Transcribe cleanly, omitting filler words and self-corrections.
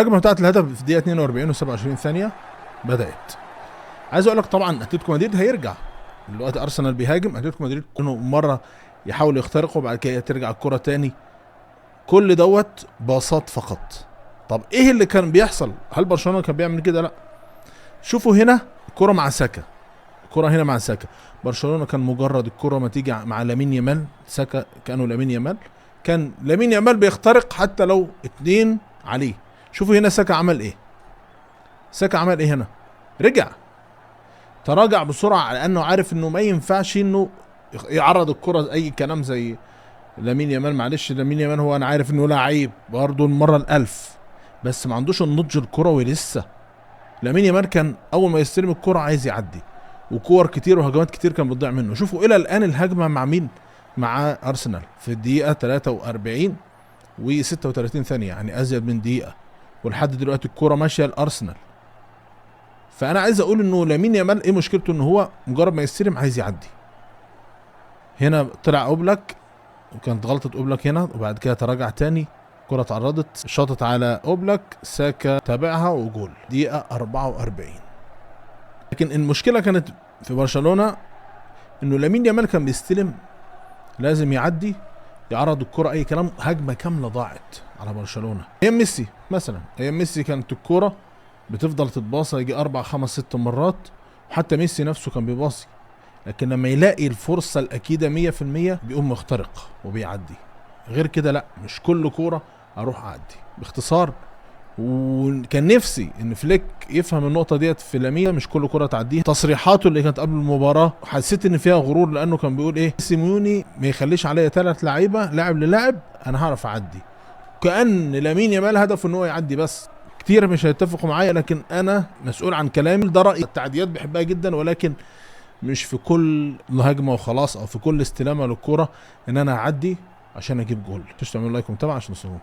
الهجمه بتاعت الهدف في الدقيقه 42 و27 ثانيه بدات. عايز اقول لك طبعا اتلتيكو مدريد هيرجع دلوقتي. ارسنال بيهاجم، اتلتيكو مدريد كانوا مره يحاول يخترقوا وبعد كده ترجع الكره تاني. كل دوت باصات فقط. طب ايه اللي كان بيحصل؟ هل برشلونه كان بيعمل كده؟ لا. شوفوا هنا الكره مع ساكا، الكره هنا مع ساكا. برشلونه كان مجرد الكره ما تيجي مع لامين يامال، ساكا كانوا لامين يامال، كان لامين يامال بيخترق حتى لو اتنين عليه. شوفوا هنا ساكا عمل ايه. ساكا عمل ايه هنا؟ رجع تراجع بسرعه لانه عارف انه ما ينفعش انه يعرض الكره اي كلام زي لامين يامال. معلش لامين يامال هو انا عارف انه لعيب برضه المره الالف، بس ما عندوش النضج الكروي لسه. لامين يامال كان اول ما يستلم الكره عايز يعدي، وكور كتير وهجمات كتير كان بتضيع منه. شوفوا الى الان الهجمه مع مين؟ مع ارسنال في الدقيقه 43 و36 ثانيه، يعني ازيد من دقيقه، ولحد دلوقتي الكره ماشيه لارسنال. فانا عايز اقول انه لامين يامال ايه مشكلته؟ ان هو مجرد ما يستلم عايز يعدي. هنا طلع اوبلاك وكانت غلطه اوبلاك هنا، وبعد كده تراجع تاني، كرة اتعرضت شاطت على اوبلاك، ساكا تابعها وجول دقيقة 44. لكن المشكلة كانت في برشلونة انه لامين يامال كان بيستلم لازم يعدي، يعرض الكرة اي كلام، هجمة كاملة ضاعت على برشلونة. ايام ميسي مثلا، ايام ميسي كانت الكرة بتفضل تتباصى يجي 4 5 6 مرات، وحتى ميسي نفسه كان بيباصي، لكن لما يلاقي الفرصة الأكيدة 100% بيقوم مخترق وبيعدي. غير كده لا، مش كل كورة أروح أعدي. باختصار، وكان نفسي إن فليك يفهم النقطة ديت في لامين، مش كل كورة تعديها. تصريحاته اللي كانت قبل المباراة حسيت إن فيها غرور، لأنه كان بيقول إيه؟ سيميوني ما يخليش عليا 3 لعيبة لاعب للاعب، أنا هعرف أعدي. كأن لامين يامال هدفه إن هو يعدي بس. كتير مش هيتفقوا معايا، لكن أنا مسؤول عن كلامي، ده رأيي. التعديات بحبها جدا، ولكن مش في كل هجمه وخلاص او في كل استلامه للكوره ان انا اعدي عشان اجيب جول. تعملوا لايك ومتابعه عشان تصوروا.